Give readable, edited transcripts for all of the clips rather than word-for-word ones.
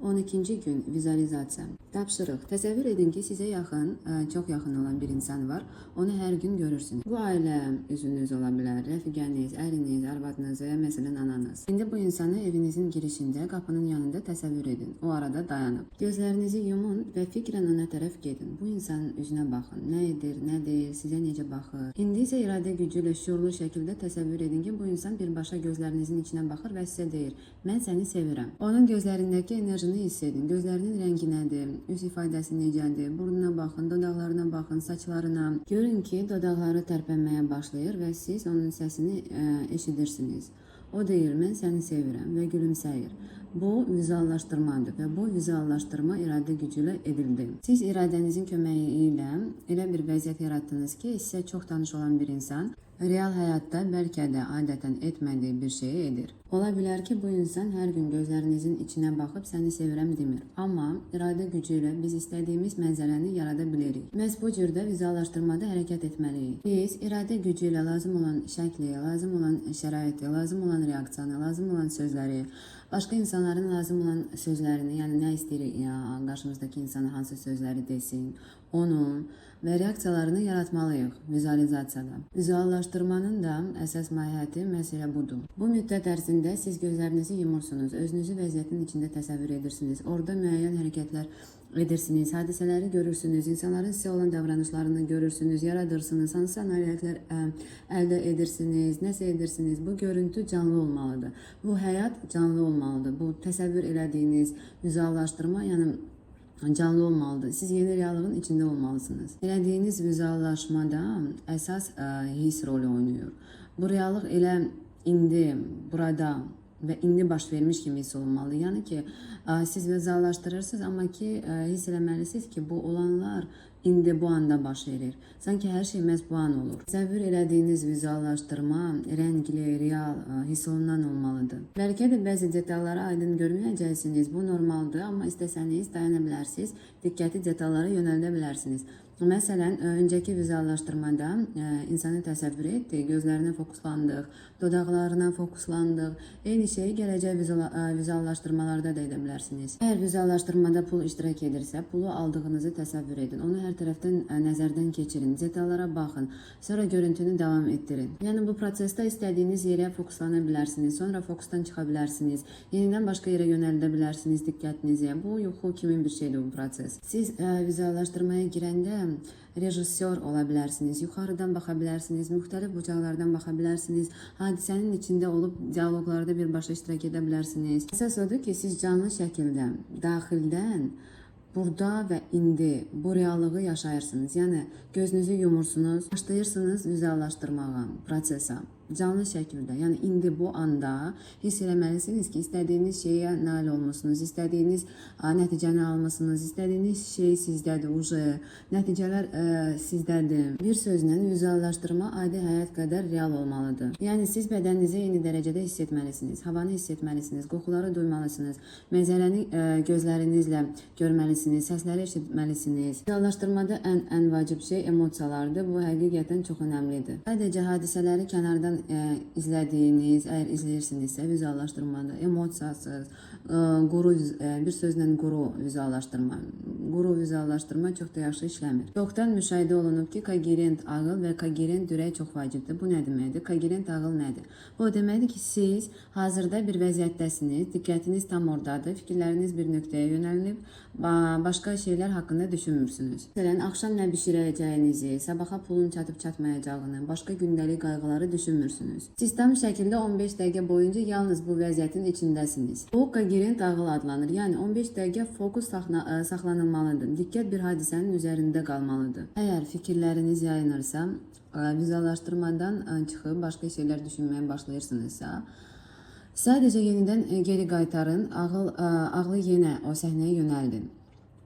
12-ci gün vizualizasiya. Tapşırıq. Təsəvvür edin ki, sizə yaxın, çox yaxın olan bir insan var. Onu hər gün görürsünüz. Bu ailə üzvünüz ola bilər, rəfiqəniz, əriniz, arvadınız və ya məsələn ananız. İndi bu insanı evinizin girişində, qapının yanında təsəvvür edin. O arada dayanıb. Gözlərinizi yumun və fikrən ona tərəf gedin. Bu insanın üzünə baxın. Nə edir, nə deyir, sizə necə baxır. İndi isə iradə gücü ilə şüurlu şəkildə təsəvvür edin ki, bu insan birbaşa gözlərinizin içinə baxır və sizə deyir: "Mən səni sevirəm." Onun gözlərindəki enerjini hiss edin. Gözlərinin rəngi nədir? Üz ifadəsi necədir? Burnuna baxın, dodaqlarına baxın, saçlarına. Görün ki, dodaqları tərpənməyə başlayır və siz onun səsini eşidirsiniz. O deyir: "Mən səni sevirəm" və gülümsəyir. Bu vizuallaşdırmadır və bu vizuallaşdırma iradə gücü ilə edildi. Siz iradənizin köməyi ilə elə bir vəziyyət yaratdınız ki, sizə çox tanış olan bir insan real həyatda bəlkə də adətən etmədiyi bir şeyi edir. Ola bilər ki, bu insan hər gün gözlərinizin içinə baxıb səni sevirəm demir. Amma iradə gücü ilə biz istədiyimiz mənzərəni yarada bilərik. Məhz bu cürdə vizuallaşdırmada hərəkət etməliyik. Biz iradə gücü ilə lazım olan şəkli, lazım olan şəraiti, lazım olan reaksiyanı, lazım olan sözləri, başqa insanların lazım olan sözlərini, yəni nə istəyirik qarşımızdakı insana hansı sözləri desin, onun və reaksiyalarını yaratmalıyıq vizualizasiyada. Vizuallaşdırmanın da əsas mahiyyəti məsələ budur. Bu müddət ərzində siz gözlərinizi yumursunuz, özünüzü vəziyyətin içində təsəvvür edirsiniz. Orada müəyyən hərəkətlər edirsiniz, hadisələri görürsünüz, insanların sizə olan davranışlarını görürsünüz, yaradırsınız, hansı nailiyyətlər əldə edirsiniz, nəsə edirsiniz. Bu görüntü canlı olmalıdır. Bu həyat canlı olmalıdır. Bu təsəvvür elədiyiniz vizuallaşdırma, yəni canlı olmalıdır. Siz yeni reallığın içində olmalısınız. Elədiyiniz vizuallaşmada əsas his rolü oynayır. Bu reallıq elə indi, burada və indi baş vermiş kimi hiss olunmalı. Yəni ki, siz vizuallaşdırırsınız, amma ki, hiss eləməlisiniz ki, bu olanlar indi bu anda baş verir. Sanki hər şey məhz bu an olur. Təsəvvür elədiyiniz vizuallaşdırma rəngli, real, hiss olunan olmalıdır. Bəlkə də bəzi detallara aydın görməyəcəksiniz. Bu normaldır, amma istəsəniz dayana bilərsiniz, diqqəti detallara yönəldə bilərsiniz. Məsələn, öncəki vizuallaşdırmada insanı təsəvvür etdik, gözlərinə fokuslandıq, dodaqlarına fokuslandıq. Eyni şeyi gələcək vizuallaşdırmalarda da edə bilərsiniz. Əgər vizuallaşdırmada pul iştirak edirsə, pulu aldığınızı təsəvvür edin. Onu hər tərəfdən nəzərdən keçirin, detallara baxın, sonra görüntünü davam etdirin. Yəni bu prosesdə istədiyiniz yerə fokuslana bilərsiniz, sonra fokusdan çıxa bilərsiniz, yenidən başqa yerə yönəldə bilərsiniz diqqətinizi. Bu yuxu kimi bir şeydir bu proses. Siz vizuallaşdırmaya girəndə rejissor ola bilərsiniz, yuxarıdan baxa bilərsiniz, müxtəlif bucaqlardan baxa bilərsiniz, hadisənin içində olub dialoqlarda birbaşa iştirak edə bilərsiniz. Əsas odur ki, siz canlı şəkildə, daxildən, burada və indi bu reallığı yaşayırsınız. Yəni gözünüzü yumursunuz, başlayırsınız vizuallaşdırmağa, prosesa. Canlı şəkildə, yəni indi bu anda hiss eləməlisiniz ki, istədiyiniz şeyə nail olmusunuz, istədiyiniz nəticəni almışsınız, istədiyiniz şey sizdədir, nəticələr sizdədir. Bir sözlə vizuallaşdırma adi həyat qədər real olmalıdır. Yəni siz bədəninizi eyni dərəcədə hiss etməlisiniz, havanı hiss etməlisiniz, qoxuları duymalısınız, mənzərəni gözlərinizlə görməlisiniz, səsləri eşitməlisiniz. Vizuallaşdırmada ən vacib şey emosiyalardır. Bu həqiqətən çox önəmlidir. Sadəcə hadisələri kənardan izlədiyiniz, əgər izləyirsinizsə vizuallaşdırmada emosiyasız, bir sözlə quru vizuallaşdırma çox da yaxşı işləmir. Çoxdan müşahidə olunub ki, kogerent ağıl və kogerent ürək çox vacibdir. Bu nə deməkdir? Kogerent ağıl nədir? Bu deməkdir ki, siz hazırda bir vəziyyətdəsiniz, diqqətiniz tam oradadır, fikirləriniz bir nöqtəyə yönəlib, başqa şeylər haqqında düşünmürsünüz. Məsələn, axşam nə bişirəcəyinizi, sabaha pulun çatıb-çatmayacağını, başqa gündəlik qayğıları düşünmürsünüz. Siz tam şəkildə 15 dəqiqə boyunca yalnız bu vəziyyətin içindəsiniz. Bu kogerent ağıl adlanır. Yəni 15 dəqiqə fokus saxlanılmalıdır. Diqqət bir hadisənin üzərində qalmalıdır. Əgər fikirləriniz yayınırsa, vizuallaşdırmadan çıxıb başqa şeylər düşünməyə başlayırsınızsa, sadəcə yenidən geri qaytarın, ağlı yenə o səhnəyə yönəldin.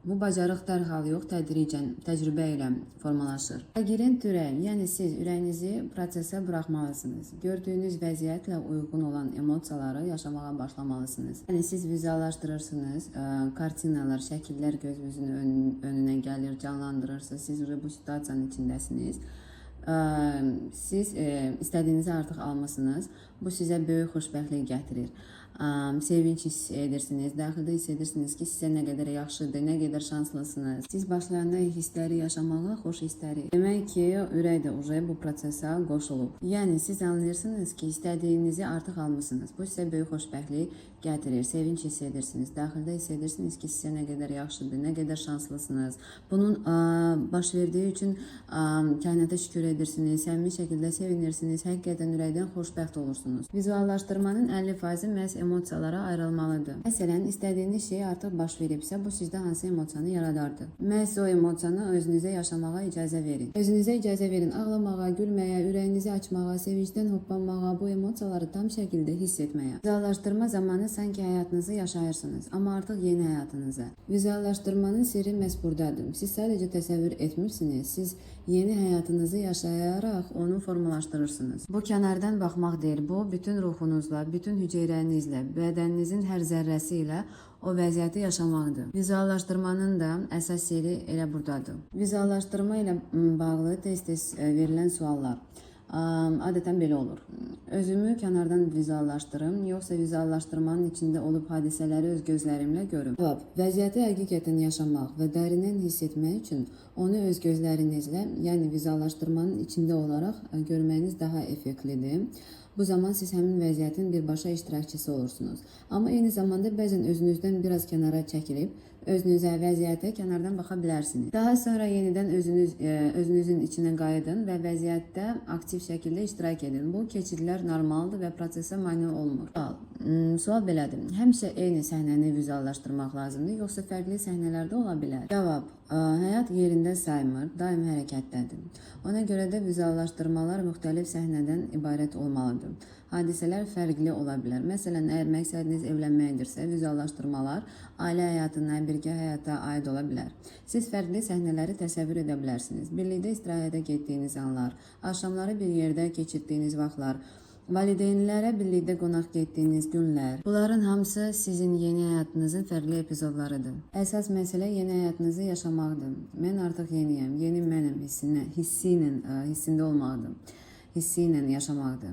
Bu bacarıq dərhal yox, tədricən, təcrübə ilə formalaşır. Kogerent ürək, yəni siz ürəyinizi prosesə buraxmalısınız. Gördüyünüz vəziyyətlə uyğun olan emosiyaları yaşamağa başlamalısınız. Yəni siz vizuallaşdırırsınız, kartinalar, şəkillər gözünüzün önünə gəlir, canlandırırsınız, siz bu situasiyanın içindəsiniz. Siz istədiyinizi artıq almışsınız. Bu sizə böyük xoşbəxtlik gətirir. sevinç hiss edirsiniz. Daxildə hiss edirsiniz ki, sizə nə qədər yaxşıdır, nə qədər şanslısınız. Siz başlayanda hissləri yaşamağa, xoş hissləri. Demək ki, ürək də uje bu prosesə qoşulub. Yəni siz anlayırsınız ki, istədiyinizi artıq almısınız. Bu sizə böyük xoşbəxtlik gətirir. Sevinç hiss edirsiniz. Daxildə hiss edirsiniz ki, sizə nə qədər yaxşıdır, nə qədər şanslısınız. Bunun baş verdiyi üçün kainata şükür edirsiniz. Səmimi şəkildə sevinirsiniz. Həqiqətən ürəkdən xoşbəxt olursunuz. Vizuallaşdırmanın 50% məhz emosiyalara ayrılmalıdır. Məsələn, istədiyiniz şey artıq baş veribsə, bu sizdə hansı emosiyanı yaradardı? Məhz o emosiyanı özünüzə yaşamağa icazə verin. Özünüzə icazə verin ağlamağa, gülməyə, ürəyinizi açmağa, sevincdən hoppanmağa, bu emosiyaları tam şəkildə hiss etməyə. Vizuallaşdırma zamanı sanki həyatınızı yaşayırsınız, amma artıq yeni həyatınızı. Vizuallaşdırmanın sirri məhz buradadır. Siz sadəcə təsəvvür etmirsiniz, siz yeni həyatınızı yaşayaraq onu formalaşdırırsınız. Bu kənardan baxmaq deyil, bu bütün ruhunuzla, bütün hüceyrənizlə, bədəninizin hər zərrəsi ilə o vəziyyəti yaşamaqdır. Vizuallaşdırmanın da əsas sirri elə buradadır. Vizuallaşdırma ilə bağlı tez-tez verilən suallar. Adətən belə olur. Özümü kənardan vizuallaşdırım, yoxsa vizuallaşdırmanın içində olub hadisələri öz gözlərimlə görüm? Cavab: vəziyyəti həqiqətən yaşamaq və dərindən hiss etmək üçün onu öz gözlərinizlə, yəni vizuallaşdırmanın içində olaraq görməyiniz daha effektlidir. Bu zaman siz həmin vəziyyətin birbaşa iştirakçısı olursunuz. Amma eyni zamanda bəzən özünüzdən biraz kənara çəkilib, özünüzə, vəziyyətə kənardan baxa bilərsiniz. Daha sonra yenidən özünüzün içinə qayıdın və vəziyyətdə aktiv şəkildə iştirak edin. Bu keçidlər normaldır və prosesə mane olmur. Sual belədir. Həmişə eyni səhnəni vizuallaşdırmaq lazımdır, yoxsa fərqli səhnələrdə ola bilər? Cavab: həyat yerində saymır, daim hərəkətdədir. Ona görə də vizuallaşdırmalar müxtəlif səhnədən ibarət olmalıdır. Hadisələr fərqli ola bilər. Məsələn, əgər məqsədiniz evlənməkdirsə, vizuallaşdırmalar ailə həyatına, birgə həyata aid ola bilər. Siz fərqli səhnələri təsəvvür edə bilərsiniz. Birlikdə istirahətə getdiyiniz anlar, axşamları bir yerdə keçirdiyiniz vaxtlar, valideynlərə birlikdə qonaq getdiyiniz günlər. Bunların hamısı sizin yeni həyatınızın fərqli epizodlarıdır. Əsas məsələ yeni həyatınızı yaşamaqdır. Mən artıq yeniyəm, yeni mənəm hissində olmaqdır. Hissi ilə yaşamaqdır.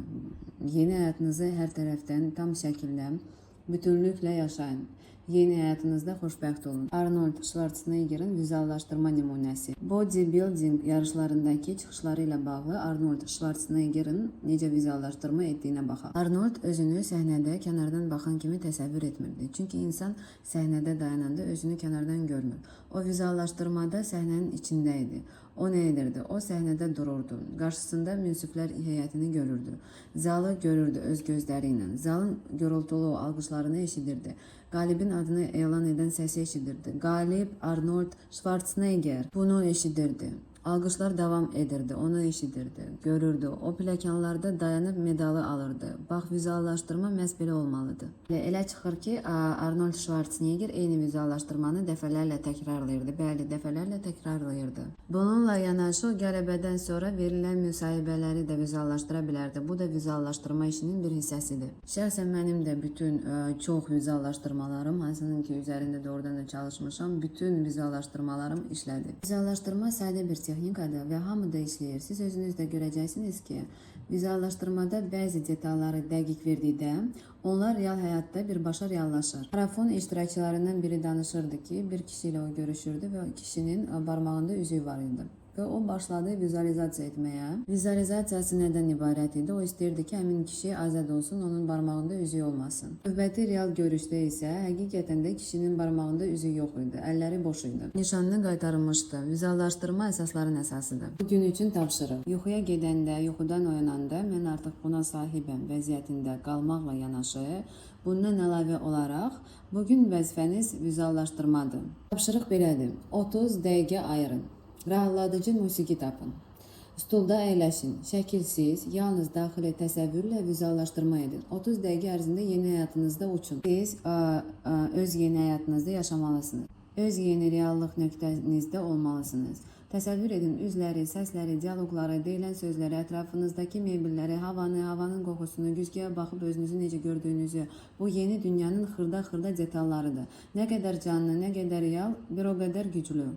Yeni həyatınızı hər tərəfdən tam şəkildə, bütünlüklə yaşayın. Yeni həyatınızda xoşbəxt olun. Arnold Schwarzeneggerin vizuallaşdırma nümunəsi. Bodybuilding yarışlarındakı çıxışları ilə bağlı Arnold Schwarzeneggerin necə vizuallaşdırma etdiyinə baxaq. Arnold özünü səhnədə kənardan baxan kimi təsəvvür etmirdi. Çünki insan səhnədə dayananda özünü kənardan görmür. O vizuallaşdırmada səhnənin içində idi. O nə edirdi? O səhnədə dururdu. Qarşısında münsiflər heyətini görürdü. Zalı görürdü öz gözləri ilə. Zalın gürültülü alqışlarını eşidirdi. Qalibin adını elan edən səsi eşidirdi. Qalib Arnold Schwarzenegger bunu eşidirdi. Alqışlar davam edirdi, onu eşidirdi, görürdü. O pləkanlarda dayanıb medalı alırdı. Bax, vizuallaşdırma məhz belə olmalıdır. Elə çıxır ki, Arnold Schwarzenegger eyni vizuallaşdırmanı dəfələrlə təkrarlayırdı. Bəli, dəfələrlə təkrarlayırdı. Bununla yanaşı o qələbədən sonra verilən müsahibələri də vizuallaşdıra bilərdi. Bu da vizuallaşdırma işinin bir hissəsidir. Şəxsən mənim də bütün çox vizuallaşdırmalarım, hansının ki üzərində doğrudan da çalışmışam, bütün vizuallaşdırmalarım işlədi. Vizuallaşdırma sadə bir texnikadır və hamı da işləyir. Siz özünüz də görəcəksiniz ki, vizuallaşdırmada bəzi detalları dəqiq verdikdə, onlar real həyatda birbaşa reallaşır. Marafon iştirakçılarından biri danışırdı ki, bir kişi ilə o görüşürdü və kişinin barmağında üzüyü var idi. Və o başladı vizualizasiya etməyə. Vizualizasiyası nədən ibarət idi? O istəyirdi ki, həmin kişi azad olsun, onun barmağında üzüyü olmasın. Növbəti real görüşdə isə həqiqətən də kişinin barmağında üzüyü yox idi, əlləri boş idi. Nişanını qaytarılmışdı. Vizuallaşdırma əsasların əsasıdır. Bugün üçün tapşırıq. Yuxuya gedəndə, yuxudan oyananda mən artıq buna sahibəm vəziyyətində qalmaqla yanaşı, bundan əlavə olaraq bugün vəzifəniz vizuallaşdırmadır. Tapşırıq belədir. 30 dəqiqə ayırın. Rahatladıcı musiqi tapın. Stulda əyləşin. Şəkilsiz, yalnız daxili təsəvvürlə vizuallaşdırma edin. 30 dəqiqə ərzində yeni həyatınızda uçun. Siz öz yeni həyatınızda yaşamalısınız. Öz yeni reallıq nöqtənizdə olmalısınız. Təsəvvür edin üzləri, səsləri, dialoqları, deyilən sözləri, ətrafınızdakı mebelləri, havanın qoxusunu, güzgüyə baxıb özünüzü necə gördüyünüzü. Bu yeni dünyanın xırda-xırda detallarıdır. Nə qədər canlı, nə qədər real, bir o qədər güclü.